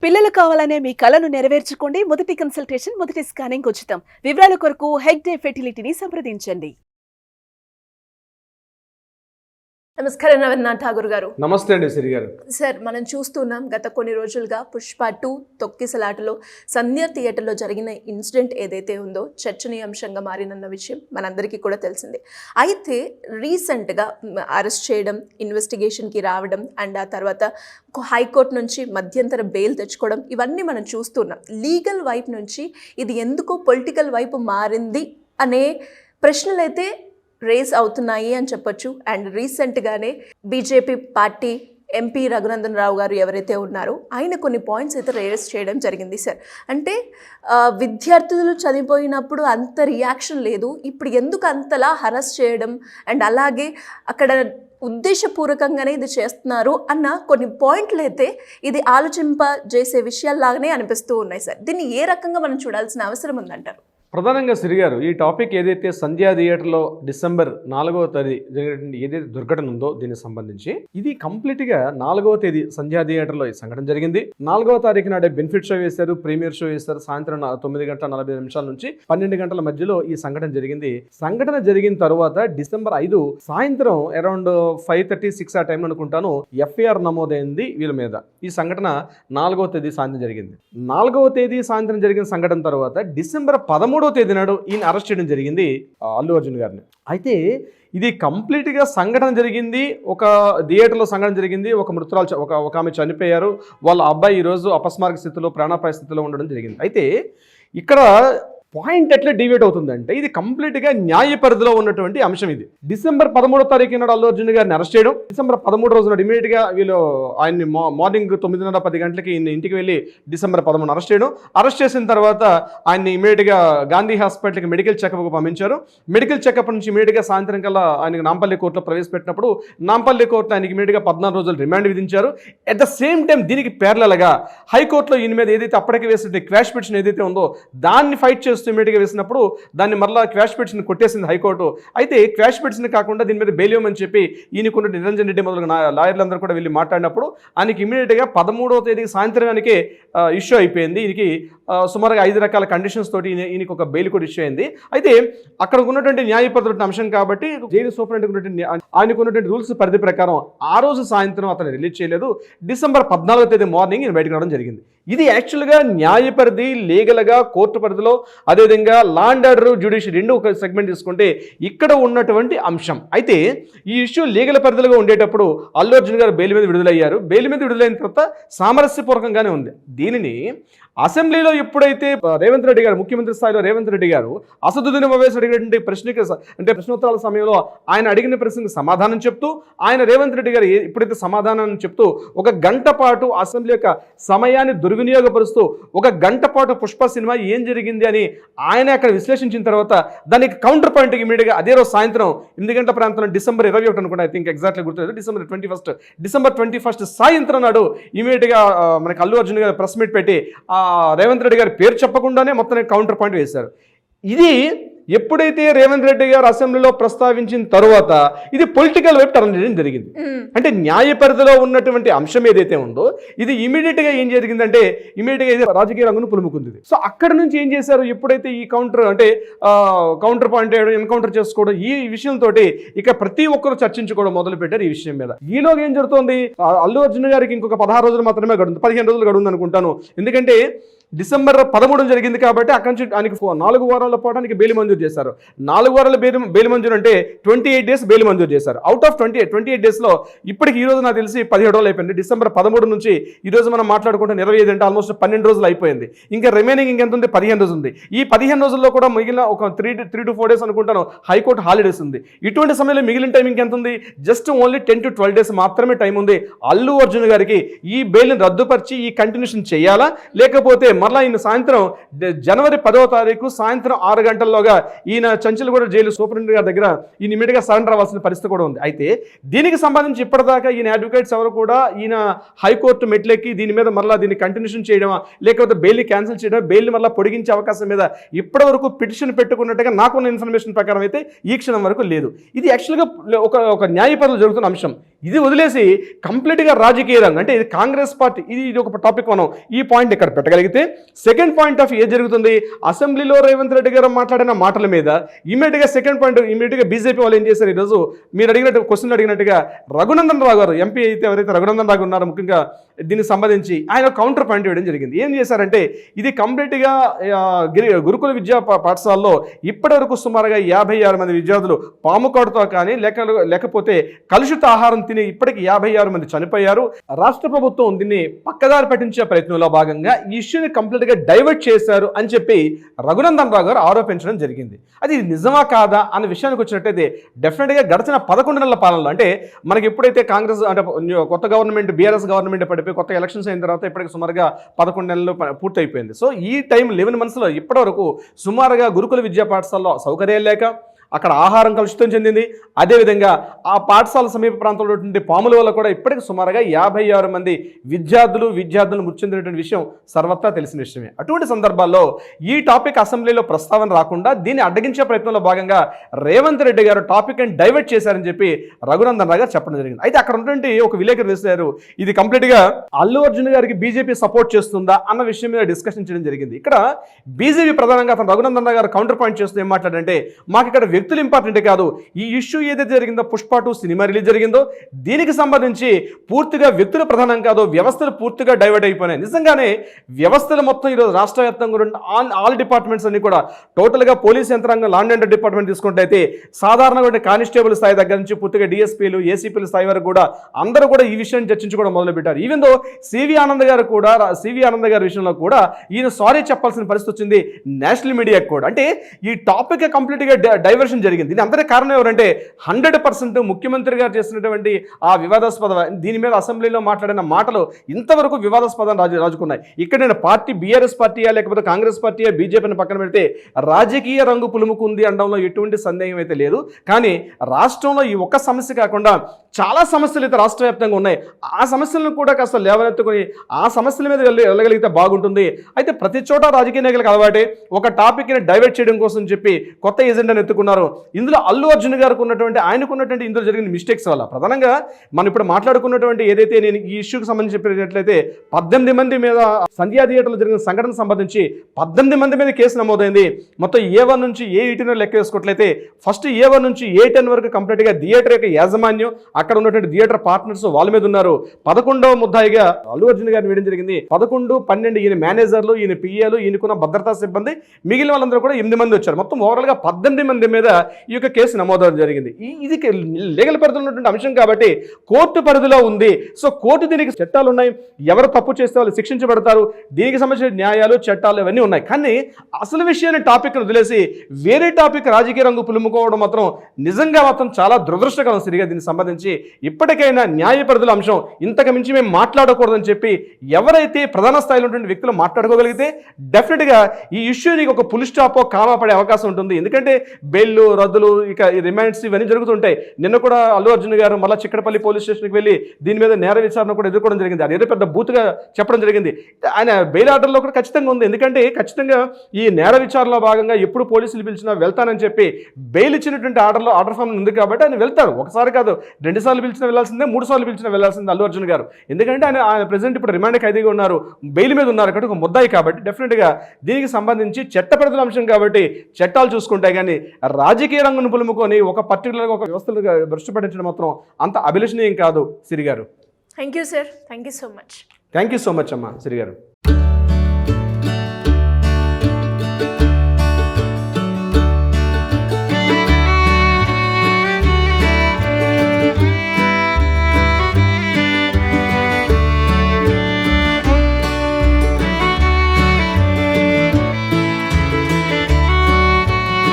పిల్లలు కావాలనే మీ కలను నెరవేర్చుకోండి. మొదటి కన్సల్టేషన్, మొదటి స్కానింగ్ ఉచితం. వివరాల కొరకు హెగ్డే ఫెర్టిలిటీని సంప్రదించండి. నమస్కారం రవీంద్రనాథ్ ఠాగూర్ గారు. నమస్తే అండి సిరి గారు. సార్, మనం చూస్తున్నాం గత కొన్ని రోజులుగా పుష్ప 2 తొక్కిసలాటలో సంధ్య థియేటర్లో జరిగిన ఇన్సిడెంట్ ఏదైతే ఉందో చర్చనీయాంశంగా మారినన్న విషయం మనందరికీ కూడా తెలిసిందే. అయితే రీసెంట్గా అరెస్ట్ చేయడం, ఇన్వెస్టిగేషన్కి రావడం అండ్ ఆ తర్వాత హైకోర్టు నుంచి మధ్యంతర బెయిల్ తెచ్చుకోవడం ఇవన్నీ మనం చూస్తున్నాం. లీగల్ వైపు నుంచి ఇది ఎందుకో పొలిటికల్ వైపు మారింది అనే ప్రశ్నలు అయితే రేస్ అవుతున్నాయి అని చెప్పొచ్చు. అండ్ రీసెంట్గానే BJP party MP Raghunandan Rao గారు ఎవరైతే ఉన్నారో ఆయన కొన్ని పాయింట్స్ అయితే రేస్ చేయడం జరిగింది. సార్, అంటే విద్యార్థులు చనిపోయినప్పుడు అంత రియాక్షన్ లేదు, ఇప్పుడు ఎందుకు అంతలా హరాస్ చేయడం అండ్ అలాగే అక్కడ ఉద్దేశపూర్వకంగానే ఇది చేస్తున్నారు అన్న కొన్ని పాయింట్లు అయితే ఇది ఆలోచింపజేసే విషయాల్లాగానే అనిపిస్తూ ఉన్నాయి. సార్, దీన్ని ఏ రకంగా మనం చూడాల్సిన అవసరం ఉందంటారు? ప్రధానంగా సిరి గారు, ఈ టాపిక్ ఏదైతే సంధ్యా థియేటర్లో డిసెంబర్ 4వ తేదీ జరిగిన ఏదైతే దుర్ఘటన ఉందో దీనికి సంబంధించి ఇది కంప్లీట్గా 4వ తేదీ సంధ్యా థియేటర్లో ఈ సంఘటన జరిగింది. 4వ తారీఖు నాడే బెనిఫిట్ షో వేశారు, ప్రీమియర్ షో వేశారు. సాయంత్రం 9:45 నుంచి 12 గంటల మధ్యలో ఈ సంఘటన జరిగింది. సంఘటన జరిగిన తర్వాత డిసెంబర్ 5 సాయంత్రం అరౌండ్ 5:36 ఆ టైం అనుకుంటాను ఎఫ్ఐఆర్ నమోదైంది వీళ్ళ మీద. ఈ సంఘటన 4వ తేదీ సాయంత్రం జరిగింది. 4వ తేదీ సాయంత్రం జరిగిన సంఘటన తర్వాత డిసెంబర్ 13వ తేదీ నాడు ఈయన అరెస్ట్ చేయడం జరిగింది అల్లు అర్జున్ గారిని. అయితే ఇది కంప్లీట్గా సంఘటన జరిగింది, ఒక థియేటర్లో సంఘటన జరిగింది. ఒక మృతురాలు ఒక ఆమె చనిపోయారు. వాళ్ళ అబ్బాయి ఈరోజు అపస్మారక స్థితిలో, ప్రాణాపాయ స్థితిలో ఉండడం జరిగింది. అయితే ఇక్కడ పాయింట్ ఎట్లా డివేట్ అవుతుందంటే ఇది కంప్లీట్గా న్యాయ పరిధిలో ఉన్నటువంటి అంశం. ఇది డిసెంబర్ 13వ తారీఖు నాడు అల్లు అర్జున్ గారిని అరెస్ట్ చేయడం, డిసెంబర్ 13 రోజు నాడు ఇమీడియట్గా వీళ్ళు ఆయన్ని మార్నింగ్ 9:30-10 గంటలకి ఈయన ఇంటికి వెళ్ళి డిసెంబర్ 13 అరెస్ట్ చేయడం. అరెస్ట్ చేసిన తర్వాత ఆయన్ని ఇమీడియట్గా గాంధీ హాస్పిటల్కి మెడికల్ చెకప్కు పంపించారు. మెడికల్ చెకప్ నుంచి ఇమీడియట్గా సాయంత్రం కల్లా ఆయనకి నాంపల్లి కోర్టులో ప్రవేశపెట్టినప్పుడు నాంపల్లి కోర్టులో ఆయనకి ఇమీడియట్గా 14 రోజులు రిమాండ్ విధించారు. అట్ ద సేమ్ టైం దీనికి ప్యారలల్గా హైకోర్టులో ఈయన మీద ఏదైతే అప్పటికి వేసిన క్వాష్ పిటిషన్ ఏదైతే ఉందో దాన్ని ఫైట్ చేస్తూ ఇమీడియట్గా వేసినప్పుడు దాన్ని మరలా క్వాష్ పిటిషన్ కొట్టేసింది హైకోర్టు. అయితే క్వాష్ పిటిషన్ కాకుండా దీని మీద బెయిల్ ఇవ్వమని చెప్పి ఈయనకున్న నిరంజన్ రెడ్డి మొదలు లాయర్లందరూ కూడా వెళ్ళి మాట్లాడినప్పుడు ఆయనకి ఇమీడియట్గా 13వ తేదీ సాయంత్రానికి ఇష్యూ అయిపోయింది. ఈయనకి సుమారుగా 5 రకాల కండిషన్స్ తోటి ఈయనకి ఒక బెయిల్ కూడా ఇష్యూ అయింది. అయితే అక్కడ ఉన్నటువంటి న్యాయపరమైన అంశం కాబట్టి జైలు సూపరింటెండెంట్ ఆయనకు ఉన్నటువంటి రూల్స్ పరిధి ప్రకారం ఆ రోజు సాయంత్రం అతను రిలీజ్ చేయలేదు. డిసెంబర్ 14వ తేదీ మార్నింగ్ ఈయన బయటకు రావడం జరిగింది. ఇది యాక్చువల్గా న్యాయ పరిధి, లీగల్గా కోర్టు పరిధిలో, అదేవిధంగా లా అండ్ ఆర్డర్, జ్యుడిషియరీ రెండు ఒక సెగ్మెంట్ తీసుకుంటే ఇక్కడ ఉన్నటువంటి అంశం. అయితే ఈ ఇష్యూ లీగల్ పరిధిలో ఉండేటప్పుడు అల్లు అర్జున్ గారు బెయిల్ మీద విడుదలయ్యారు. బెయిల్ మీద విడుదలైన తర్వాత సామరస్యపూర్వకంగానే ఉంది. దీనిని అసెంబ్లీలో ఎప్పుడైతే రేవంత్ రెడ్డి గారు, ముఖ్యమంత్రి స్థాయిలో రేవంత్ రెడ్డి గారు అసదుద్దీన్ ఓవైసీ అడిగినటువంటి ప్రశ్నోత్తరాల సమయంలో ఆయన అడిగిన ప్రశ్నకు సమాధానం చెప్తూ, ఆయన రేవంత్ రెడ్డి గారు ఎప్పుడైతే సమాధానాన్ని చెప్తూ 1 గంట పాటు అసెంబ్లీ యొక్క సమయాన్ని దుర్వినియోగపరుస్తూ 1 గంట పాటు పుష్ప సినిమా ఏం జరిగింది అని ఆయన అక్కడ విశ్లేషించిన తర్వాత దానికి కౌంటర్ పాయింట్ ఇమీడియట్గా అదే రోజు సాయంత్రం 8 గంటల ప్రాంతంలో డిసెంబర్ 21 అనుకుంటా, ఐ థింక్ ఎగ్జాక్ట్లీ గుర్తులేదు, డిసెంబర్ 21 సాయంత్రం నాడు ఇమీడియట్గా మనకి అల్లు అర్జున్ గారు ప్రెస్ మీట్ పెట్టి రేవంత్ రెడ్డి గారి పేరు చెప్పకుండానే మొత్తం కౌంటర్ పాయింట్ వేశారు. ఇది ఎప్పుడైతే రేవంత్ రెడ్డి గారు అసెంబ్లీలో ప్రస్తావించిన తరువాత ఇది పొలిటికల్ వైపు టర్న్ చేయడం జరిగింది. అంటే న్యాయ పరిధిలో ఉన్నటువంటి అంశం ఏదైతే ఉందో ఇది ఇమీడియట్గా ఏం జరిగిందంటే ఇమీడియట్గా రాజకీయ రంగును పులుముకుంది. సో అక్కడ నుంచి ఏం చేశారు, ఎప్పుడైతే ఈ కౌంటర్ పాయింట్ ఎన్కౌంటర్ చేసుకోవడం ఈ విషయంతో ఇక ప్రతి ఒక్కరు చర్చించుకోవడం మొదలు పెట్టారు ఈ విషయం మీద. ఈలోగా ఏం జరుగుతుంది, అల్లు అర్జున్ గారికి ఇంకొక 16 రోజులు మాత్రమే గడుతుంది, 15 రోజులు గడుఉంది అనుకుంటాను. ఎందుకంటే డిసెంబర్ 13 జరిగింది కాబట్టి అక్కడి నుంచి ఆయనకి 4 వారాల పాటు ఆయనకి బెయిల్ మంజూరు చేశారు. 4 వారాల బెయిల్ మంజూరు అంటే 28 డేస్ బెయిల్ మంజూరు చేశారు. అవుట్ ఆఫ్ 28 డేస్లో ఇప్పటికి ఈ రోజు నాకు తెలిసి 17 రోజులు అయిపోయింది. డిసెంబర్ 13 నుంచి ఈ రోజు మనం మాట్లాడుకుంటే 25 అంటే ఆల్మోస్ట్ 12 రోజులు అయిపోయింది. ఇంకా రిమైనింగ్ ఇంకెంత ఉంది, 15 రోజులు ఉంది. ఈ 15 రోజుల్లో కూడా మిగిలిన ఒక 3 to 4 డేస్ అనుకుంటాను హైకోర్టు హాలిడేస్ ఉంది. ఇటువంటి సమయంలో మిగిలిన టైం ఇంకెంత ఉంది, జస్ట్ ఓన్లీ 10 to 12 డేస్ మాత్రమే టైం ఉంది. అల్లు అర్జున్ గారికి ఈ బెయిల్ని రద్దుపరిచి ఈ కంటిన్యూషన్ చేయాలా, లేకపోతే మరలా ఈయన సాయంత్రం జనవరి 10వ తారీఖు సాయంత్రం 6 గంటల్లోగా ఈయన చంచల్గూడ జైలు సూపరింటెండెంట్ గారి దగ్గర ఈయన ఇమీడియట్గా సరెండర్ అవ్వాల్సిన పరిస్థితి కూడా ఉంది. అయితే దీనికి సంబంధించి ఇప్పటిదాకా ఈయన అడ్వకేట్స్ ఎవరు కూడా ఈయన హైకోర్టు మెట్లెక్కి దీని మీద మరలా దీన్ని కంటిన్యూషన్ చేయడమా లేకపోతే బెయిల్ని క్యాన్సిల్ చేయడం, బెయిల్ని మరలా పొడిగించే అవకాశం మీద ఇప్పటి వరకు పిటిషన్ పెట్టుకున్నట్టుగా నాకున్న ఇన్ఫర్మేషన్ ప్రకారం అయితే ఈ క్షణం వరకు లేదు. ఇది యాక్చువల్గా ఒక న్యాయపరులు జరుగుతున్న అంశం. ఇది వదిలేసి కంప్లీట్గా రాజకీయ రంగం అంటే ఇది కాంగ్రెస్ పార్టీ, ఇది ఒక టాపిక్. మనం ఈ పాయింట్ ఇక్కడ పెట్టగలిగితే సెకండ్ పాయింట్ ఆఫ్ ఏం జరుగుతుంది, అసెంబ్లీలో రేవంత్ రెడ్డి గారు మాట్లాడిన మాటల మీద ఇమీడియట్గా సెకండ్ పాయింట్ ఇమీడియట్గా బీజేపీ వాళ్ళు ఏం చేశారు, ఈరోజు మీరు అడిగినట్టు క్వశ్చన్ అడిగినట్టుగా రఘునందన్ రావు గారు ఎంపీ అయితే ఎవరైతే రఘునందన్ రావు ఉన్నారో ముఖ్యంగా దీనికి సంబంధించి ఆయన కౌంటర్ పాయింట్ ఇవ్వడం జరిగింది. ఏం చేశారంటే ఇది కంప్లీట్గా గురుకుల విద్యా పాఠశాలలో ఇప్పటివరకు సుమారుగా 56 మంది విద్యార్థులు పాము కాటుతో కానీ లేకపోతే కలుషిత ఆహారం తిని ఇప్పటికి 56 మంది చనిపోయారు. రాష్ట్ర ప్రభుత్వం దీన్ని పక్కదారి పట్టించే ప్రయత్నంలో భాగంగా ఈ ఇష్యూని కంప్లీట్గా డైవర్ట్ చేశారు అని చెప్పి రఘునందన్ రావు గారు ఆరోపించడం జరిగింది. అది నిజమా కాదా అన్న విషయానికి వచ్చినట్టయితే డెఫినెట్గా గడిచిన 11 నెలల పాలనలో అంటే మనకి ఎప్పుడైతే కాంగ్రెస్ అంటే కొత్త గవర్నమెంట్ బీఆర్ఎస్ గవర్నమెంట్ పడిపోయి కొత్త ఎలక్షన్స్ అయిన తర్వాత ఇప్పటికి సుమారుగా 11 నెలలు పూర్తి అయిపోయింది. సో ఈ టైం 11 మంత్స్లో ఇప్పటివరకు సుమారుగా గురుకుల విద్యా పాఠశాలలో సౌకర్యాలు లేక అక్కడ ఆహారం కలుషితం చెందింది. అదేవిధంగా ఆ పాఠశాల సమీప ప్రాంతంలో ఉన్నటువంటి పాముల వల్ల కూడా ఇప్పటికి సుమారుగా 56 మంది విద్యార్థులు మృతి చెందినటువంటి విషయం సర్వత్రా తెలిసిన విషయమే. అటువంటి సందర్భాల్లో ఈ టాపిక్ అసెంబ్లీలో ప్రస్తావన రాకుండా దీన్ని అడ్డగించే ప్రయత్నంలో భాగంగా రేవంత్ రెడ్డి గారు టాపిక్ అని డైవర్ట్ చేశారని చెప్పి రఘునందన్ రావు గారు చెప్పడం జరిగింది. అయితే అక్కడ ఉన్నటువంటి ఒక విలేకరు వేశారు, ఇది కంప్లీట్గా అల్లు అర్జున్ గారికి బీజేపీ సపోర్ట్ చేస్తుందా అన్న విషయం మీద డిస్కషన్ చేయడం జరిగింది. ఇక్కడ బీజేపీ ప్రధానంగా అతను రఘునందన్ రావు గారు కౌంటర్ పాయింట్ చేస్తూ ఏం మాట్లాడంటే మాకు ఇక్కడ వ్యక్తులు ఇంపార్టెంటే కాదు, ఈ ఇష్యూ ఏదైతే జరిగిందో పుష్ప 2 సినిమా రిలీజ్ జరిగిందో దీనికి సంబంధించి పూర్తిగా వ్యక్తులు ప్రధానం కాదు, వ్యవస్థలు పూర్తిగా డైవర్ట్ అయిపోయినాయి. నిజంగానే వ్యవస్థలు మొత్తం ఈరోజు రాష్ట్ర వ్యాప్తంగా ఆల్ డిపార్ట్మెంట్స్ అన్ని కూడా టోటల్గా పోలీస్ యంత్రాంగం లాండ్ అండర్ డిపార్ట్మెంట్ తీసుకుంటే అయితే సాధారణంగా కానిస్టేబుల్ స్థాయి దగ్గర నుంచి పూర్తిగా డిఎస్పీలు ఏసీపీల స్థాయి వరకు కూడా అందరూ కూడా ఈ విషయాన్ని చర్చించుకోవడం మొదలుపెట్టారు. ఈవెన్ దో సివి ఆనంద్ గారి విషయంలో కూడా ఈయన సారీ చెప్పాల్సిన పరిస్థితి వచ్చింది నేషనల్ మీడియాకి కూడా. అంటే ఈ టాపిక్ కంప్లీట్గా డైవర్షన్ జరిగింది. దీని అందరి కారణం ఎవరంటే 100% ముఖ్యమంత్రి గారు చేసినటువంటి ఆ వివాదాస్పద దీని మీద అసెంబ్లీలో మాట్లాడిన మాటలు ఇంతవరకు వివాదాస్పదం రాజుకున్నాయి. ఇక్కడ నేను పార్టీ బీఆర్ఎస్ పార్టీయా లేకపోతే కాంగ్రెస్ పార్టీయా బీజేపీని పక్కన పెడితే రాజకీయ రంగు పులుముకుంది అనడంలో ఎటువంటి సందేహం అయితే లేదు. కానీ రాష్ట్రంలో ఈ ఒక్క సమస్య కాకుండా చాలా సమస్యలు అయితే రాష్ట్ర వ్యాప్తంగా ఉన్నాయి. ఆ సమస్యలను కూడా కాస్త లేవనెత్తుకొని ఆ సమస్యల మీద వెళ్ళగలిగితే బాగుంటుంది. అయితే ప్రతి చోట రాజకీయ నాయకులకు అలవాటే ఒక టాపిక్ని డైవర్ట్ చేయడం కోసం చెప్పి కొత్త ఎజెండాను ఎత్తుకున్నారు. ఇందులో అల్లు అర్జున్ గారికి ఆయనకున్నటువంటి ఇందులో జరిగిన మిస్టేక్స్ వల్ల ప్రధానంగా మనం ఇప్పుడు మాట్లాడుకున్నటువంటి ఏదైతే నేను ఈ ఇష్యూకి సంబంధించి చెప్పినట్లయితే 18 మంది మీద సంధ్యా థియేటర్లో జరిగిన సంఘటన సంబంధించి 18 మంది మీద కేసు నమోదైంది. మొత్తం A1 నుంచి A18 లెక్క వేసుకున్నట్లయితే ఫస్ట్ A1 నుంచి A10 వరకు కంప్లీట్గా థియేటర్ యొక్క యాజమాన్యం అక్కడ ఉన్నటువంటి థియేటర్ పార్ట్నర్స్ వాళ్ళ మీద ఉన్నారు. 11వ ముద్దాయిగా అల్లు అర్జున్ గారిని వేయడం జరిగింది. 11, 12 ఈయన మేనేజర్లు, ఈయన పిఏలు, ఈయనకున్న భద్రతా సిబ్బంది, మిగిలిన వాళ్ళందరూ కూడా 8 మంది వచ్చారు. మొత్తం ఓవరాల్గా 18 మంది మీద ఈ యొక్క కేసు నమోదవడం జరిగింది. ఇది లీగల్ పరిధిలో ఉన్నటువంటి అంశం కాబట్టి కోర్టు పరిధిలో ఉంది. సో కోర్టు దీనికి చట్టాలు ఉన్నాయి, ఎవరు తప్పు చేస్తే వాళ్ళు శిక్షించబడతారు, దీనికి సంబంధించిన న్యాయాలు చట్టాలు ఇవన్నీ ఉన్నాయి. కానీ అసలు విషయాన్ని టాపిక్ను వదిలేసి వేరే టాపిక్ రాజకీయ రంగు పులుముకోవడం మాత్రం నిజంగా చాలా దురదృష్టకరం. సరిగా దీనికి సంబంధించి ఇప్పటికైనా న్యాయ పరిధిలో అంశం ఇంతకు మించి మేము మాట్లాడకూడదని చెప్పి ఎవరైతే ప్రధాన స్థాయిలో ఉన్నటువంటి వ్యక్తులు మాట్లాడుకోగలిగితే డెఫినెట్గా ఈ ఇష్యూని ఒక పులి స్టాపో కామా పడే అవకాశం ఉంటుంది. ఎందుకంటే బెయిల్ రద్దులు ఇక రిమాండ్స్ ఇవన్నీ జరుగుతుంటాయి. నిన్న కూడా అల్లు అర్జున్ గారు మళ్ళీ చిక్కడపల్లి పోలీస్ స్టేషన్కి వెళ్ళి దీని మీద నేర విచారణ కూడా ఎదుర్కోవడం జరిగింది. అది ఏదో పెద్ద బూత్గా చెప్పడం జరిగింది. ఆయన బెయిల్ ఆర్డర్లో కూడా ఖచ్చితంగా ఉంది. ఎందుకంటే ఖచ్చితంగా ఈ నేర విచారణలో భాగంగా ఎప్పుడు పోలీసులు పిలిచినా వెళ్తానని చెప్పి బెయిల్ ఇచ్చినటువంటి ఆర్డర్ ఫామ్ ఉంది కాబట్టి ఆయన వెళ్తారు. ఒకసారి కాదు, 2 సార్లు పిలిచినా వెళ్ళాల్సిందే, 3 సార్లు పిలిచినా వెళ్ళాల్సిందే అల్లు అర్జున్ గారు. ఎందుకంటే ఆయన ప్రెసిడెంట్ ఇప్పుడు రిమాండ్ ఖైదీగా ఉన్నారు, బెయిల్ మీద ఉన్నారు కాబట్టి ఒక ముద్దాయి కాబట్టి డెఫినెట్గా దీనికి సంబంధించి చట్టపరిధిల అంశం కాబట్టి చట్టాలు చూసుకుంటే కానీ రాజకీయ రంగును పులుముకొని ఒక పర్టికులర్గా ఒక వ్యవస్థలుగా దృష్టి పట్టించడం మాత్రం అంత అభిలషణీయం కాదు. సిరి గారు, thank you sir, thank you so much. Thank you so much అమ్మా సిరి గారు.